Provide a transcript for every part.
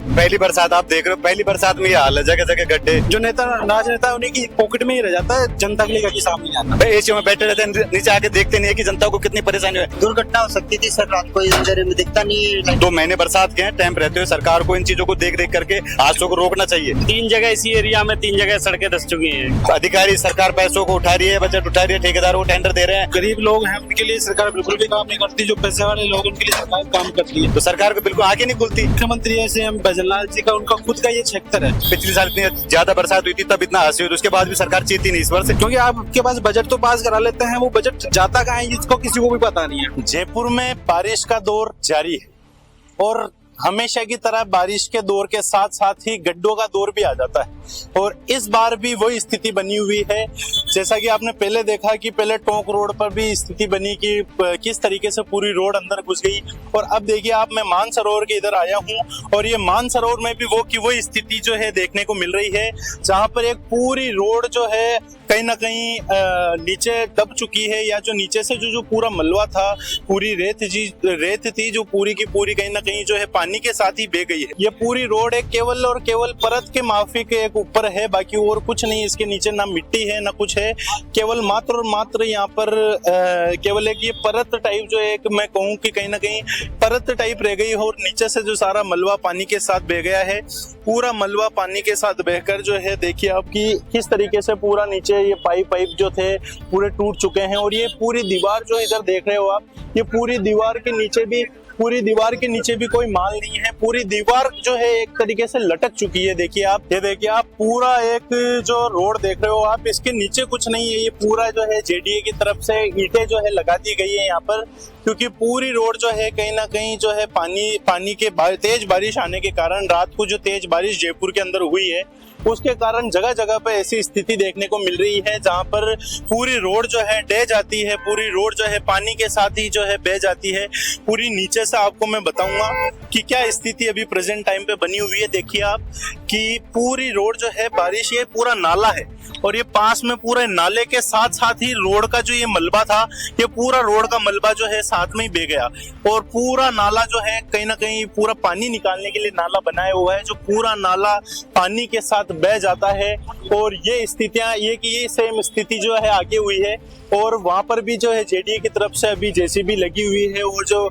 पहली बरसात आप देख रहे हो, पहली बरसात में ये हाल है, जगह जगह गड्ढे। जो नेता राजनेता है उन्हीं की पॉकेट में ही रह जाता है, जनता के लिए कभी सामने नहीं आता। एसी में बैठे रहते हैं, नीचे आके देखते नहीं है कि जनता को कितनी परेशानी है। दुर्घटना हो सकती थी सर, रात को अंधेरे में दिखता नहीं। 2 महीने बरसात के हैं, टाइम रहते हुए सरकार को इन चीजों को देख करके हादसों को रोकना चाहिए। 3 जगह इसी एरिया में 3 जगह सड़कें धंस चुकी हैं। अधिकारी सरकार पैसों को उठा रही है, बजट उठा रही है, ठेकेदारों को टेंडर दे रहे हैं। गरीब लोग हैं उनके लिए सरकार बिल्कुल भी काम नहीं करती, जो पैसे वाले लोग उनके लिए सरकार काम करती है। तो सरकार को बिल्कुल आगे नहीं खुलती। मुख्यमंत्री ऐसे हम भजनलाल जी का उनका खुद का ये क्षेत्र है। पिछले साल इतनी ज्यादा बरसात हुई थी, तब इतना हादसे हुए, उसके बाद भी सरकार चीती नहीं इस वर्ष। क्योंकि आपके पास बजट तो पास करा लेते हैं, वो बजट जाता कहाँ है इसको किसी को भी पता नहीं है। जयपुर में बारिश का दौर जारी है और हमेशा की तरह बारिश के दौर के साथ साथ ही गड्ढों का दौर भी आ जाता है और इस बार भी वही स्थिति बनी हुई है। जैसा कि आपने पहले देखा कि पहले टोंक रोड पर भी स्थिति बनी कि किस तरीके से पूरी रोड अंदर घुस गई, और अब देखिए आप, मैं मानसरोवर के इधर आया हूं और ये मानसरोवर में भी वही स्थिति जो है देखने को मिल रही है, जहां पर एक पूरी रोड जो है कहीं ना कहीं नीचे दब चुकी है, या जो नीचे से जो पूरा मलबा था, पूरी रेत थी जो पूरी की पूरी कहीं ना कहीं जो है पानी के साथ ही बह गई है। ये पूरी रोड एक केवल और केवल परत के माफिक एक ऊपर है, बाकी और कुछ नहीं, इसके नीचे ना मिट्टी है ना कुछ है, केवल मात्र और मात्र यहाँ पर केवल एक ये परत टाइप जो एक मैं कहूँ कि कहीं ना कहीं परत टाइप रह गई है, और नीचे से जो सारा मलबा पानी के साथ बह गया है, पूरा मलबा पानी के साथ बहकर जो है देखिए आपकी किस तरीके से पूरा नीचे ये पाइप जो थे पूरे टूट चुके हैं। और ये पूरी दीवार जो इधर देख रहे हो आप, ये पूरी दीवार के नीचे भी कोई माल नहीं है, पूरी दीवार जो है एक तरीके से लटक चुकी है। देखिए आप, ये देखिए आप, पूरा एक जो रोड देख रहे हो आप, इसके नीचे कुछ नहीं है, ये पूरा जो है जेडीए की तरफ से ईंटें जो है लगा दी गई है यहाँ पर, क्योंकि पूरी रोड जो है कहीं ना कहीं जो है पानी के तेज बारिश आने के कारण, रात को जो तेज बारिश जयपुर के अंदर हुई है उसके कारण जगह जगह पर ऐसी स्थिति देखने को मिल रही है, जहां पर पूरी रोड जो है ढह जाती है, पूरी रोड जो है पानी के साथ ही जो है बह जाती है। पूरी नीचे से आपको मैं बताऊंगा कि क्या स्थिति अभी प्रेजेंट टाइम पे बनी हुई है। देखिए आप कि पूरी रोड जो है बारिश, ये पूरा नाला है और ये पास में पूरे नाले के साथ साथ ही रोड का जो ये मलबा था, ये पूरा रोड का मलबा जो है साथ में ही बह गया, और पूरा नाला जो है कहीं ना कहीं पूरा पानी निकालने के लिए नाला बनाया हुआ है, जो पूरा नाला पानी के साथ बह जाता है। और ये स्थितियां, ये सेम स्थिति जो है आगे हुई है, और वहां पर भी जो है जेडीए की तरफ से अभी जेसीबी लगी हुई है और जो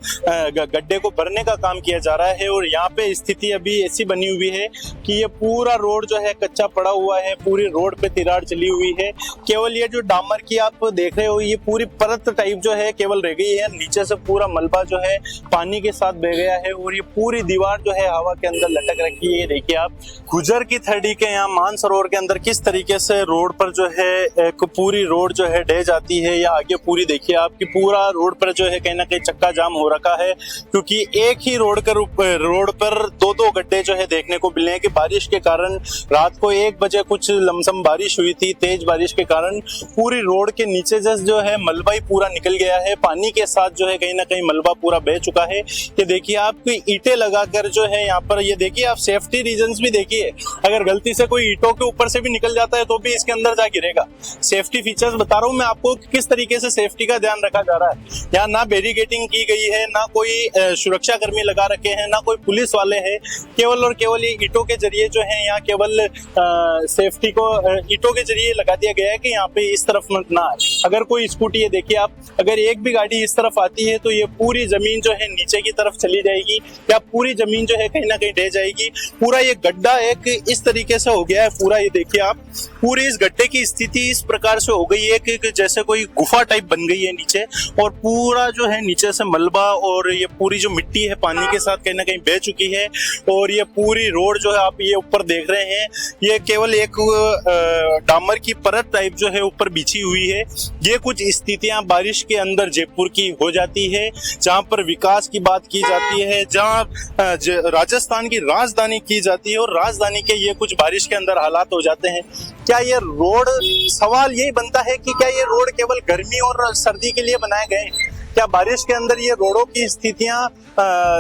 गड्ढे को भरने का काम किया जा रहा है। और यहाँ पे स्थिति अभी ऐसी बनी हुई है कि ये पूरा रोड जो है कच्चा पड़ा हुआ है, पूरी रोड पे तिराड़ चली हुई है। केवल ये जो डामर की आप देख रहे हो, ये पूरी परत टाइप जो है केवल रह गई है, नीचे से पूरा मलबा जो है पानी के साथ बह गया है, और ये पूरी दीवार जो है हवा के अंदर लटक रखी है। देखिए आप, गुजर की थड़ी के यहाँ मानसरोवर के अंदर किस तरीके से रोड पर जो है एक पूरी रोड जो है ढह जाती है, या आगे पूरी देखिए आपकी पूरा रोड पर जो है कहीं ना कहीं चक्का जाम हो रखा है, क्योंकि एक ही रोड पर 2-2 गड्ढे जो है देखने को मिले हैं कि बारिश के कारण रात को 1 बजे कुछ लमसम बारिश हुई थी, तेज बारिश के कारण पूरी रोड के नीचे जो है मलबा ही पूरा निकल गया है, पानी के साथ जो है कहीं ना कहीं मलबा पूरा बह चुका है। ये देखिए आप, ईंटें लगाकर जो है यहाँ पर, ये देखिए आप, सेफ्टी रीजंस भी देखिए, अगर गलती से कोई ईंटों के ऊपर से भी निकल जाता है तो भी इसके अंदर जा गिरेगा। सेफ्टी फीचर्स बता रहा हूँ मैं आपको, किस तरीके से सेफ्टी का ध्यान रखा जा रहा है। यहाँ ना बैरिकेडिंग की गई है, ना कोई सुरक्षा कर्मी लगा रखे हैं, ना कोई पुलिस वाले हैं, केवल और केवल ये ईंटों के जरिए जो है यहाँ केवल सेफ्टी को ईंटों के जरिए लगा दिया गया है कि यहाँ पे इस तरफ मत ना आए। अगर कोई स्कूटी है, देखिए आप, अगर एक भी गाड़ी इस तरफ आती है तो ये पूरी जमीन जो है नीचे की तरफ चली जाएगी, या पूरी जमीन जो है कहीं ना कहीं ढह जाएगी। पूरा ये गड्ढा एक इस तरीके से हो गया है पूरा, ये देखिए आप, पूरी इस गड्ढे की स्थिति इस प्रकार से हो गई है कि जैसे कोई गुफा टाइप बन गई है नीचे, और पूरा जो है नीचे से मलबा और ये पूरी जो मिट्टी है पानी के साथ कहीं ना कहीं बह चुकी है। और ये पूरी रोड जो है आप ये ऊपर देख रहे हैं, ये केवल एक डामर की परत टाइप जो है ऊपर बिछी हुई है। ये कुछ स्थितियां बारिश के अंदर जयपुर की हो जाती है, जहां पर विकास की बात की जाती है, जहां राजस्थान की राजधानी की जाती है, और राजधानी के ये कुछ बारिश के अंदर हालात हो जाते हैं। क्या ये रोड, सवाल यही बनता है कि क्या ये रोड केवल गर्मी और सर्दी के लिए बनाए गए? क्या बारिश के अंदर ये रोडों की स्थितियां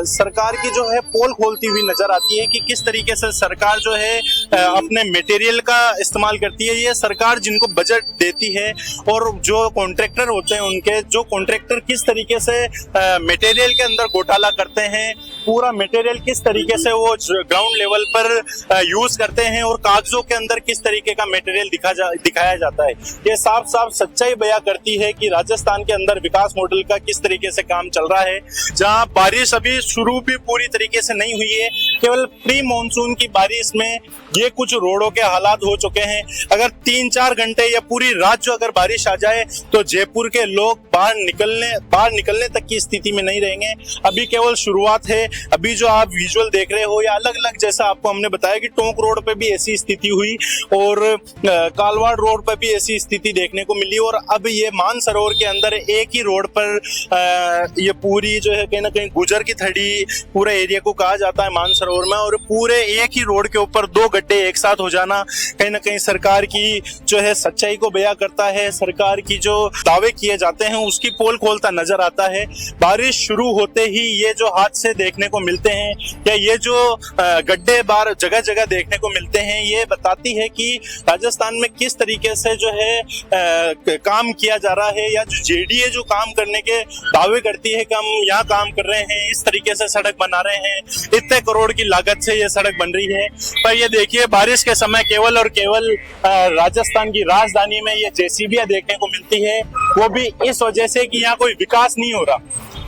सरकार की जो है पोल खोलती हुई नजर आती है कि किस तरीके से सरकार जो है अपने मटेरियल का इस्तेमाल करती है। ये सरकार जिनको बजट देती है और जो कॉन्ट्रैक्टर होते हैं उनके, जो कॉन्ट्रैक्टर किस तरीके से मटेरियल के अंदर घोटाला करते हैं, पूरा मटेरियल किस तरीके से वो ग्राउंड लेवल पर यूज करते हैं और कागजों के अंदर किस तरीके का मटेरियल दिखाया जाता है। ये साफ साफ सच्चाई बयां करती है कि राजस्थान के अंदर विकास मॉडल का किस तरीके से काम चल रहा है। जहां बारिश अभी शुरू भी पूरी तरीके से नहीं हुई है, केवल प्री मानसून की बारिश में ये कुछ रोडों के हालात हो चुके हैं। अगर 3-4 घंटे या पूरी रात जो अगर बारिश आ जाए तो जयपुर के लोग बाहर निकलने तक की स्थिति में नहीं रहेंगे। अभी केवल शुरुआत है। अभी जो आप विजुअल देख रहे हो या अलग अलग, जैसा आपको हमने बताया कि टोंक रोड पे भी ऐसी स्थिति हुई और कालवाड़ रोड पर भी ऐसी स्थिति देखने को मिली। और अब ये मानसरोवर के अंदर एक ही रोड पर ये पूरी जो है कहीं ना कहीं गुजर की थड़ी पूरे एरिया को कहा जाता है मानसरोवर में, और पूरे एक ही रोड के ऊपर 2 गड्ढे एक साथ हो जाना कहीं ना कहीं सरकार की जो है सच्चाई को बयां करता है। सरकार की जो दावे किए जाते हैं उसकी पोल खोलता नजर आता है। बारिश शुरू होते ही ये जो हादसे देखने को मिलते हैं या ये जो गड्ढे बार जगह जगह देखने को मिलते हैं, ये बताती है कि राजस्थान में किस तरीके से जो है काम किया जा रहा है, या जो जेडीए जो काम करने के दावे करती है कि हम यहाँ काम कर रहे हैं, इस तरीके से सड़क बना रहे हैं, इतने करोड़ की लागत से ये सड़क बन रही है। पर ये देखिए बारिश के समय केवल और केवल राजस्थान की राजधानी में ये जेसीबीयां देखने को मिलती है, वो भी इस वजह से कि यहाँ कोई विकास नहीं हो रहा,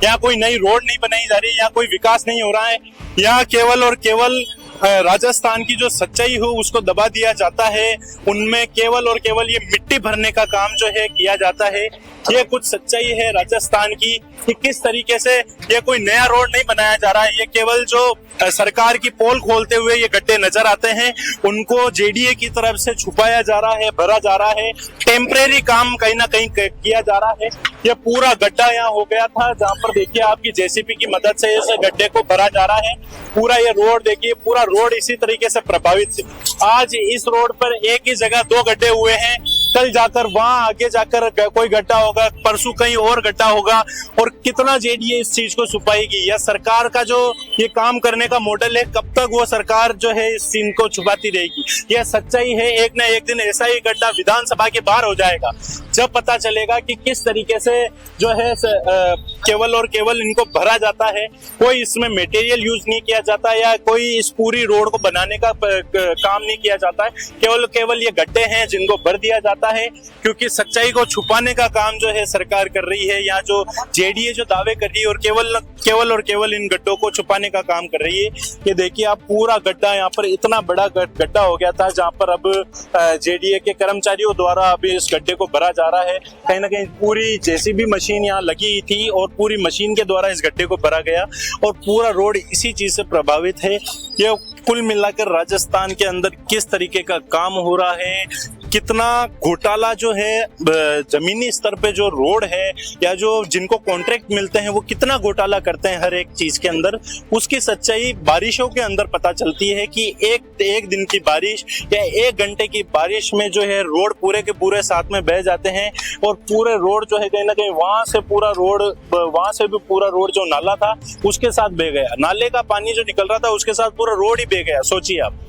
यहाँ कोई नई रोड नहीं बनाई जा रही, यहाँ कोई विकास नहीं हो रहा है। यहाँ केवल और केवल राजस्थान की जो सच्चाई हो उसको दबा दिया जाता है। उनमें केवल और केवल ये मिट्टी भरने का काम जो है किया जाता है। ये कुछ सच्चाई है राजस्थान की कि किस तरीके से ये कोई नया रोड नहीं बनाया जा रहा है। ये केवल जो सरकार की पोल खोलते हुए ये गड्ढे नजर आते हैं, उनको जेडीए की तरफ से छुपाया जा रहा है, भरा जा रहा है, टेम्परेरी काम कहीं ना कहीं किया जा रहा है। ये पूरा गड्ढा यहाँ हो गया था, जहाँ पर देखिए आपकी जेसीबी की मदद से इस गड्ढे को भरा जा रहा है। पूरा ये रोड देखिए, पूरा रोड इसी तरीके से प्रभावित। आज इस रोड पर एक ही जगह 2 गड्ढे हुए हैं, कल जाकर वहां आगे जाकर कोई गड्ढा होगा, परसों कहीं और गड्ढा होगा। और कितना जेडीए इस चीज को छुपाएगी, या सरकार का जो ये काम करने का मॉडल है, कब तक वो सरकार जो है इस सीन को छुपाती रहेगी। यह सच्चाई है, एक न एक दिन ऐसा ही गड्ढा विधानसभा के बाहर हो जाएगा, जब पता चलेगा कि किस तरीके से जो है केवल और केवल इनको भरा जाता है। कोई इसमें मटेरियल यूज नहीं किया जाता, या कोई इस पूरी रोड को बनाने का काम नहीं किया जाता है। केवल ये गड्ढे हैं जिनको भर दिया जाता है, क्योंकि सच्चाई को छुपाने का काम जो है सरकार कर रही है, या जो जेडीए जो दावे कर रही है, और केवल और केवल इन गड्ढों को छुपाने का काम कर रही है। ये देखिए आप, पूरा गड्ढा यहाँ पर इतना बड़ा गड्ढा हो गया था, जहाँ पर अब जेडीए के कर्मचारियों द्वारा अभी इस गड्ढे को भरा जा रहा है। कहीं ना कहीं पूरी जेसीबी मशीन यहाँ लगी थी और पूरी मशीन के द्वारा इस गड्ढे को भरा गया, और पूरा रोड इसी चीज से प्रभावित है। ये कुल मिलाकर राजस्थान के अंदर किस तरीके का काम हो रहा है, कितना घोटाला जो है जमीनी स्तर पे जो रोड है या जो जिनको कॉन्ट्रैक्ट मिलते हैं वो कितना घोटाला करते हैं हर एक चीज के अंदर, उसकी सच्चाई बारिशों के अंदर पता चलती है कि एक दिन की बारिश या 1 घंटे की बारिश में जो है रोड पूरे के पूरे साथ में बह जाते हैं, और पूरे रोड जो है कहीं ना कहीं वहां से भी पूरा रोड जो नाला था उसके साथ बह गया। नाले का पानी जो निकल रहा था उसके साथ पूरा रोड ही बह गया, सोचिए आप।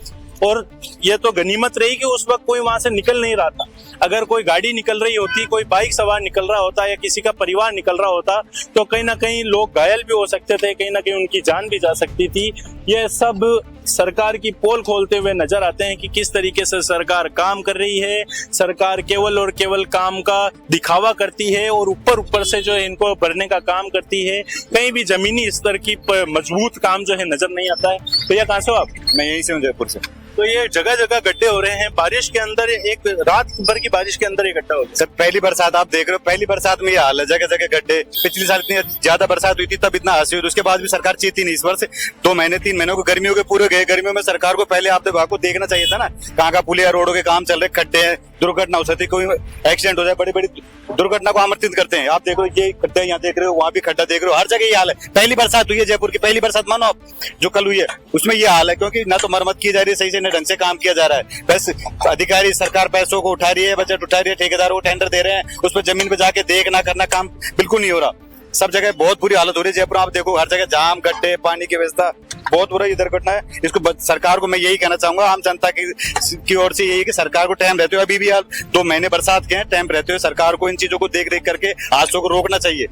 और ये तो गनीमत रही कि उस वक्त कोई वहां से निकल नहीं रहा था। अगर कोई गाड़ी निकल रही होती, कोई बाइक सवार निकल रहा होता या किसी का परिवार निकल रहा होता, तो कहीं ना कहीं लोग घायल भी हो सकते थे, कहीं ना कहीं उनकी जान भी जा सकती थी। ये सब सरकार की पोल खोलते हुए नजर आते हैं कि किस तरीके से सरकार काम कर रही है। सरकार केवल और केवल काम का दिखावा करती है और ऊपर से जो है इनको भरने का काम करती है। कहीं भी जमीनी स्तर की मजबूत काम जो है नजर नहीं आता है। तो ये कहाँ से हो आप? मैं यहीं से हूँ, जयपुर से। तो ये जगह जगह गड्ढे हो रहे हैं बारिश के अंदर, एक रात भर की बारिश के अंदर ये गड्ढा हो गया। सर पहली बरसात आप देख रहे हो, पहली बरसात में ये हाल है, जगह जगह गड्ढे। पिछली साल इतनी ज्यादा बरसात हुई थी तब इतना हादसे हुए, उसके बाद भी सरकार चेती नहीं। इस वर्ष 2 महीने 3 महीनों को गर्मियों के पूरे गए। गर्मियों में सरकार को पहले आपको देखना चाहिए था ना, कहाँ पुल या रोडों के काम चल रहे, खड्डे हैं, दुर्घटना हो सकती, कोई एक्सीडेंट हो जाए, बड़ी बड़ी दुर्घटना को आमंत्रित करते हैं। आप देखो ये खड्डे यहाँ देख रहे हो, वहाँ भी खड्डा देख रहे हो, हर जगह ये हाल है। पहली बरसात हुई है जयपुर की, पहली बरसात मानो आप जो कल हुई है उसमें ये हाल है, क्योंकि ना तो मरम्मत की जा रही है सही से, न ढंग से काम किया जा रहा है। बस अधिकारी सरकार पैसों को उठा रही है, बजट उठा रही है, ठेकेदारों को टेंडर दे रहे हैं, उस पर जमीन पे जाके देखना करना काम बिल्कुल नहीं हो रहा। सब जगह बहुत बुरी हालत हो रही है जयपुर। आप देखो हर जगह जाम, गड्ढे, पानी की व्यवस्था बहुत बुरा ये दुर्घटना है। इसको सरकार को मैं यही कहना चाहूंगा, आम जनता की ओर से यही कि सरकार को टाइम रहते हुए, अभी भी यार 2 महीने बरसात के हैं, टाइम रहते हुए सरकार को इन चीजों को देख करके हादसों को रोकना चाहिए।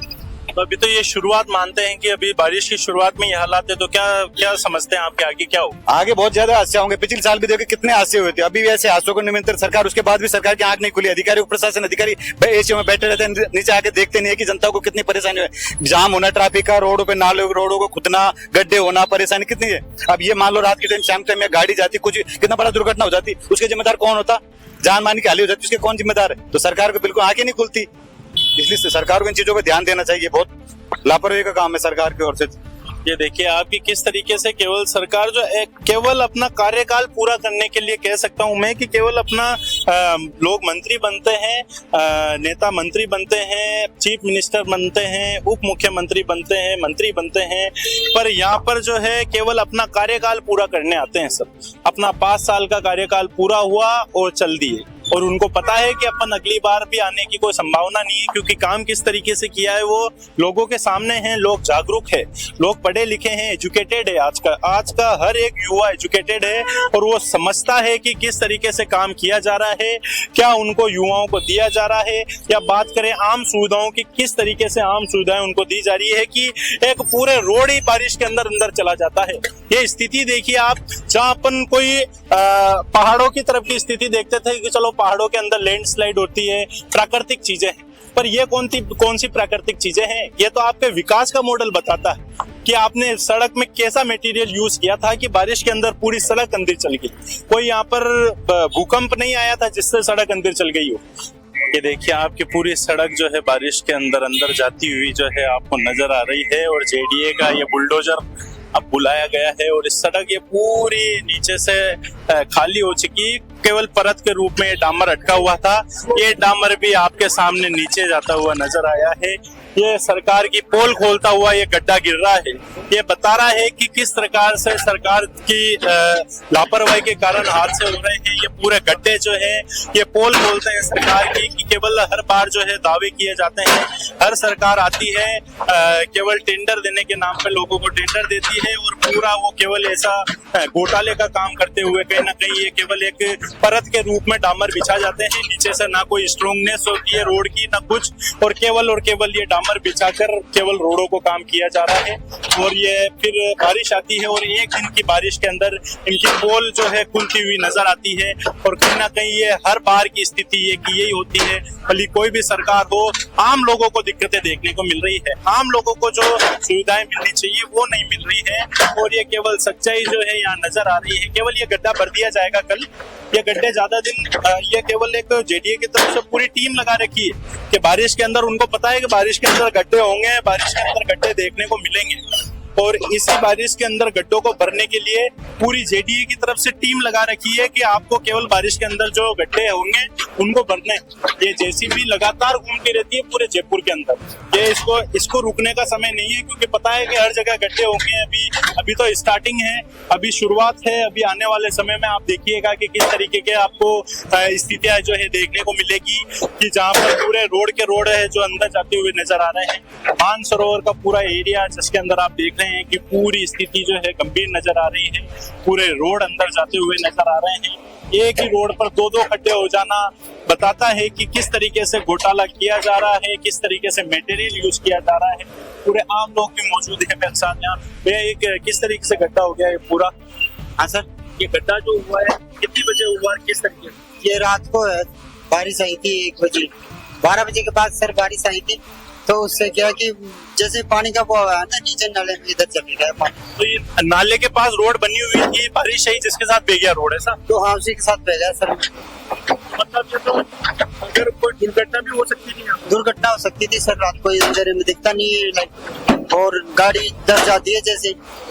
तो अभी तो ये शुरुआत मानते हैं कि अभी बारिश की शुरुआत में ये हालात है, तो क्या क्या समझते हैं आपके आगे क्या हो? आगे बहुत ज्यादा हादसे होंगे। पिछले साल भी देखो कितने हादसे हुए थे, अभी भी ऐसे हादसों को निमंत्रण सरकार, उसके बाद भी सरकार की आंख नहीं खुली। अधिकारी, प्रशासन अधिकारी एसी में बैठे रहते हैं, नीचे आके देखते नहीं है कि जनता को कितनी परेशानी है। जाम होना ट्रैफिक का, रोडों पे नाले, रोडों को खुदना, गड्ढे होना, परेशानी कितनी है। अब ये मान लो रात के टाइम, शाम टाइम में गाड़ी जाती, कुछ कितना बड़ा दुर्घटना हो जाती, उसके जिम्मेदार कौन होता? जान मानी की हानि हो जाती, उसके कौन जिम्मेदार है? तो सरकार को बिल्कुल आंखें नहीं खुलती। इसलिए सरकार को इन चीजों पर ध्यान देना चाहिए। बहुत लापरवाही का काम है सरकार की ओर से। ये देखिए आपकी किस तरीके से केवल सरकार जो एक केवल अपना कार्यकाल पूरा करने के लिए, कह सकता हूं मैं कि केवल अपना लोग मंत्री बनते हैं, नेता मंत्री बनते हैं, चीफ मिनिस्टर बनते हैं, उप मुख्यमंत्री बनते हैं, मंत्री बनते हैं, पर यहाँ पर जो है केवल अपना कार्यकाल पूरा करने आते हैं सब। अपना 5 साल का कार्यकाल पूरा हुआ और चल दिए, और उनको पता है कि अपन अगली बार भी आने की कोई संभावना नहीं है, क्योंकि काम किस तरीके से किया है वो लोगों के सामने है। लोग जागरूक है, लोग पढ़े लिखे हैं, एजुकेटेड है। आज का हर एक युवा एजुकेटेड है और वो समझता है कि किस तरीके से काम किया जा रहा है, क्या उनको युवाओं को दिया जा रहा है। या बात करें आम सुविधाओं की, किस तरीके से आम सुविधाएं उनको दी जा रही है कि एक पूरे रोड ही बारिश के अंदर चला जाता है। ये स्थिति देखिए आप, जहाँ अपन कोई पहाड़ों की तरफ की स्थिति देखते थे कि चलो पहाड़ों के अंदर लैंडस्लाइड होती है, प्राकृतिक चीजें हैं, पर ये कौन सी प्राकृतिक चीजें हैं? ये तो आपके विकास का मॉडल बताता है कि आपने सड़क में कैसा मटेरियल यूज किया था कि बारिश के अंदर पूरी सड़क अंदर चल गई। कोई यहाँ पर भूकंप नहीं आया था जिससे सड़क अंदर चल गई हो। ये देखिए आपकी पूरी सड़क जो है बारिश के अंदर जाती हुई जो है आपको नजर आ रही है, और जेडीए का ये बुलडोजर अब बुलाया गया है, और इस सड़क ये पूरी नीचे से खाली हो चुकी, केवल परत के रूप में ये डामर अटका हुआ था। ये डामर भी आपके सामने नीचे जाता हुआ नजर आया है। ये सरकार की पोल खोलता हुआ ये गड्ढा गिर रहा है। ये बता रहा है कि किस प्रकार से सरकार की लापरवाही के कारण हादसे हो रहे हैं। ये पूरे गड्ढे जो है ये पोल खोलते हैं सरकार की, कि केवल हर बार जो है दावे किए जाते हैं। हर सरकार आती है केवल टेंडर देने के नाम पे लोगों को टेंडर देती है, और पूरा वो केवल ऐसा घोटाले का काम करते हुए कहीं ना कहीं ये केवल एक परत के रूप में डामर बिछा जाते हैं। नीचे से ना कोई स्ट्रॉन्गनेस होती है रोड की, ना कुछ, और केवल ये डामर बिछाकर केवल रोडों को काम किया जा रहा है। और ये फिर बारिश आती है, और एक दिन की बारिश के अंदर इनकी पोल जो है खुलती हुई नजर आती है। और कहीं ना कहीं ये हर बार की स्थिति ये की यही होती है, भले कोई भी सरकार हो, आम लोगों को दिक्कतें देखने को मिल रही है। आम लोगों को जो सुविधाएं मिलनी चाहिए वो नहीं मिल रही है, और ये केवल सच्चाई जो है यहाँ नजर आ रही है। केवल ये गड्ढा भर दिया जाएगा कल, ये गड्ढे ज्यादा दिन, ये केवल एक जेडीए की तरफ से पूरी टीम लगा रखी है कि बारिश के अंदर उनको पता है कि बारिश के अंदर गड्ढे होंगे, बारिश के अंदर गड्ढे देखने को मिलेंगे, और इसी बारिश के अंदर गड्ढों को भरने के लिए पूरी जेडीए की तरफ से टीम लगा रखी है कि आपको केवल बारिश के अंदर जो गड्ढे होंगे उनको भरने। ये जेसीबी लगातार घूमती रहती है पूरे जयपुर के अंदर। ये इसको रुकने का समय नहीं है, क्योंकि पता है कि हर जगह गड्ढे होंगे। अभी तो स्टार्टिंग है, अभी शुरुआत है। अभी आने वाले समय में आप देखिएगा कि किस तरीके के आपको स्थितियां जो है देखने को मिलेगी, कि जहाँ पर पूरे रोड है जो अंदर जाते हुए नजर आ रहे हैं। मानसरोवर का पूरा एरिया जिसके अंदर आप देख रहे हैं कि पूरी स्थिति जो है गंभीर नजर आ रही है। पूरे रोड अंदर जाते हुए नजर आ रहे हैं। एक ही रोड पर 2-2 खड्डे हो जाना बताता है कि किस तरीके से घोटाला किया जा रहा है, किस तरीके से मटेरियल यूज किया जा रहा है। पूरे आम लोग भी मौजूद है मेरे साथ यहाँ। एक किस तरीके से गड्ढा हो गया है पूरा? हाँ सर, ये गड्ढा जो हुआ है कितनी बजे हुआ, किस तरीके से? ये रात को बारिश आई थी 1 बजे, 12 बजे के बाद सर बारिश आई थी। तो उससे क्या कि जैसे पानी का बहाव है ना, नीचे नाले में इधर चले गया पानी। तो ये नाले के पास रोड बनी हुई थी, बारिश आई जिसके साथ बह गया रोड, ऐसा? तो हाँ, उसी के साथ बह गया सर। मतलब ये तो अगर कोई दुर्घटना भी हो सकती थी, दुर्घटना हो सकती थी सर। रात को अंधेरे में दिखता नहीं है लाइट, और गाड़ी दस जाती है, जैसे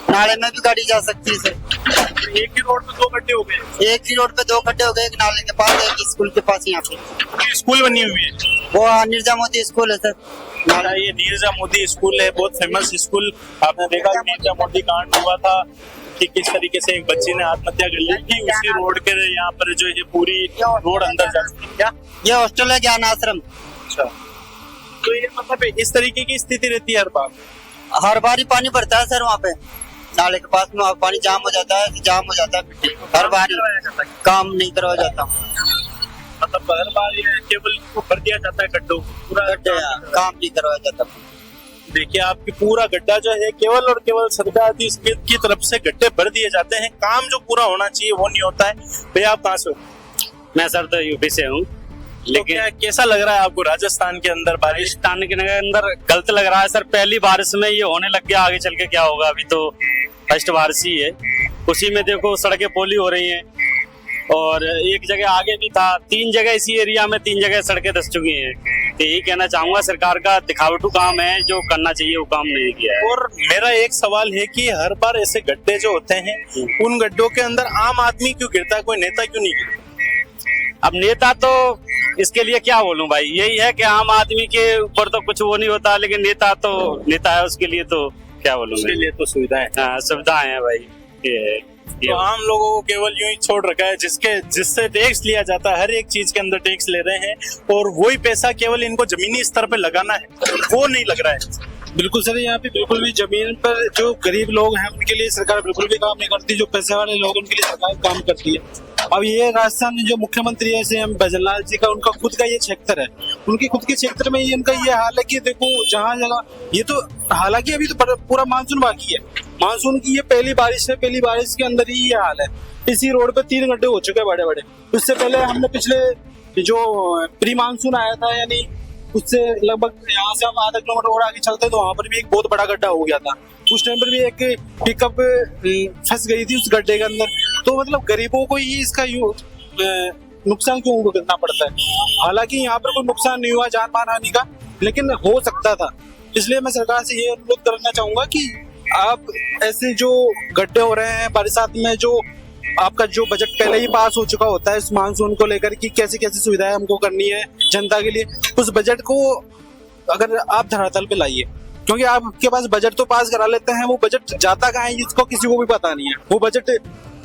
नाले में भी गाड़ी जा सकती है सर। एक ही रोड पे 2 गड्ढे हो गए। एक ही रोड पे 2 गड्ढे हो गए, एक नाले के पास, एक स्कूल के पास। यहाँ पे स्कूल बनी हुई है, वो निर्जा मोदी स्कूल है सर। ये नीरजा मोदी स्कूल है, बहुत फेमस स्कूल। आपने देखा नीरजा मोदी कांड हुआ था कि किस तरीके से एक बच्ची ने आत्महत्या कर ली थी। उसी रोड के यहाँ पर जो है पूरी रोड अंदर जाती है। क्या ये हॉस्टल है, ज्ञान आश्रम। अच्छा, तो ये मतलब इस तरीके की स्थिति रहती है हर बार? हर बार ही पानी भरता है सर वहाँ पे, नाले के पास में पानी जाम हो जाता है, हर बार काम नहीं करवाया जाता। मतलब हर बार ये केवल भर दिया जाता है गड्ढों, पूरा काम नहीं करवाया जाता। देखिए आपकी पूरा गड्ढा जो है केवल और केवल सरकार की तरफ से गड्ढे भर दिए जाते हैं, काम जो पूरा होना चाहिए वो नहीं होता है। भैया आप कहाँ से हो? मैं सर तो यूपी से हूँ, तो लेकिन क्या कैसा लग रहा है आपको राजस्थान के अंदर बारिश? राजस्थान के अंदर गलत लग रहा है सर। पहली बारिश में ये होने लग गया, आगे चल के क्या होगा? अभी तो फर्स्ट बारिश ही है, उसी में देखो सड़कें पोली हो रही हैं, और एक जगह आगे भी था, 3 जगह इसी एरिया में 3 जगह सड़कें धस चुकी हैं। तो यही कहना चाहूंगा, सरकार का दिखावटू काम है, जो करना चाहिए वो काम नहीं किया है। और मेरा एक सवाल है कि हर बार ऐसे गड्ढे जो होते हैं उन गड्ढों के अंदर आम आदमी क्यों गिरता है, कोई नेता क्यों नहीं गिरता? अब नेता तो इसके लिए क्या बोलूं भाई, यही है कि आम आदमी के ऊपर तो कुछ वो नहीं होता, लेकिन नेता तो नेता है, उसके लिए तो क्या बोलूं? उसके लिए तो सुविधाएं, हाँ सुविधाएं हैं भाई, ये है। तो आम लोगों को केवल यूं ही छोड़ रखा है, जिससे टैक्स लिया जाता है, हर एक चीज के अंदर टैक्स ले रहे हैं, और वही पैसा केवल इनको जमीनी स्तर पे लगाना है, वो नहीं लग रहा है। बिल्कुल सर, यहाँ पे बिल्कुल भी जमीन पर जो गरीब लोग हैं उनके लिए सरकार बिल्कुल भी काम नहीं करती, जो पैसे वाले लोग उनके लिए सरकार काम करती है। अब ये राजस्थान में जो मुख्यमंत्री है सीएम भजनलाल जी का, उनका खुद का ये क्षेत्र है, उनके खुद के क्षेत्र में ये उनका ये हाल है कि देखो जहाँ जगह ये तो, हालांकि अभी तो पूरा मानसून बाकी है, मानसून की ये पहली बारिश है, पहली बारिश के अंदर ही ये हाल है। इसी रोड पे 3 गड्ढे हो चुके हैं बड़े बड़े। उससे पहले हमने पिछले जो प्री मानसून आया था, यानी उससे लगभग यहाँ से हम आधा किलोमीटर और आगे चलते तो वहां पर भी एक बहुत बड़ा गड्ढा हो गया था। उस टाइम पर भी एक पिकअप फंस गई थी उस गड्ढे के अंदर। तो मतलब गरीबों को ही इसका नुकसान क्यों भुगतना पड़ता है? हालांकि यहाँ पर कोई नुकसान नहीं हुआ जान मान हानि का, लेकिन हो सकता था। इसलिए मैं सरकार से ये अनुरोध करना चाहूंगा कि आप ऐसे जो गड्ढे हो रहे हैं बरसात में, जो आपका जो बजट पहले ही पास हो चुका होता है इस मानसून को लेकर कि कैसी कैसी सुविधाएं हमको करनी है जनता के लिए, उस बजट को अगर आप धरातल पे लाइए, क्योंकि आपके पास बजट तो पास करा लेते हैं, वो बजट जाता कहाँ है इसको किसी को भी पता नहीं है। वो बजट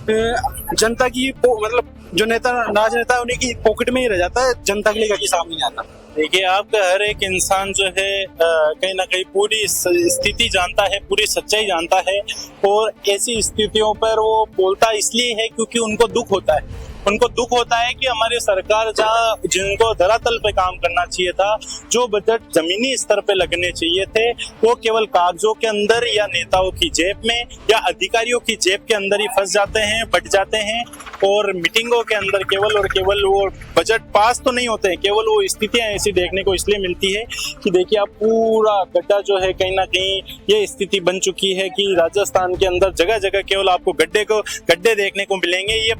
जनता की मतलब जो नेता राजनेता है उन्हीं की पॉकेट में ही रह जाता है, जनता के लिए कहीं सामने नहीं आता। देखिए आपका हर एक इंसान जो है कहीं ना कहीं पूरी स्थिति जानता है, पूरी सच्चाई जानता है, और ऐसी स्थितियों पर वो बोलता इसलिए है क्योंकि उनको दुख होता है। उनको दुख होता है कि हमारी सरकार जहाँ जिनको धरातल पे काम करना चाहिए था, जो बजट जमीनी स्तर पे लगने चाहिए थे, वो केवल कागजों के अंदर या नेताओं की जेब में या अधिकारियों की जेब के अंदर ही फंस जाते हैं, बट जाते हैं, और मीटिंगों के अंदर केवल और केवल वो बजट पास तो नहीं होते हैं, केवल वो स्थितियां ऐसी देखने को इसलिए मिलती है कि देखिए आप पूरा गड्ढा जो है कहीं ना कहीं ये स्थिति बन चुकी है कि राजस्थान के अंदर जगह जगह केवल आपको गड्ढे देखने को मिलेंगे। ये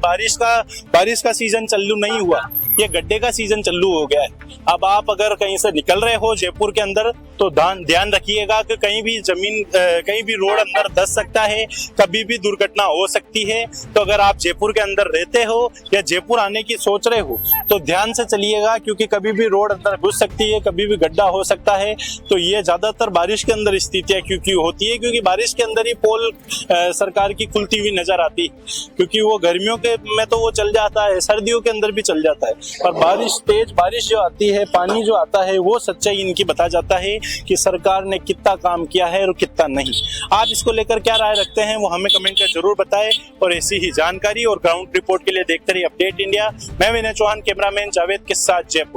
बारिश का सीजन चालू नहीं हुआ, ये गड्ढे का सीजन चालू हो गया है। अब आप अगर कहीं से निकल रहे हो जयपुर के अंदर तो ध्यान रखिएगा कि कहीं भी रोड अंदर धंस सकता है, कभी भी दुर्घटना हो सकती है। तो अगर आप जयपुर के अंदर रहते हो या जयपुर आने की सोच रहे हो तो ध्यान से चलिएगा, क्योंकि कभी भी रोड अंदर घुस सकती है, कभी भी गड्ढा हो सकता है। तो ये ज्यादातर बारिश के अंदर स्थितियां क्योंकि होती है, क्योंकि बारिश के अंदर ही पोल सरकार की खुलती हुई नजर आती है, क्योंकि वो गर्मियों के में तो वो चल जाता है, सर्दियों के अंदर भी चल जाता है। और तेज बारिश जो आती है, पानी जो आता है, वो सच्चाई इनकी बता जाता है कि सरकार ने कितना काम किया है और कितना नहीं। आप इसको लेकर क्या राय रखते हैं वो हमें कमेंट कर जरूर बताएं, और ऐसी ही जानकारी और ग्राउंड रिपोर्ट के लिए देखते रहिए अपडेट इंडिया। मैं विनय चौहान, कैमरामैन जावेद के साथ जयपुर।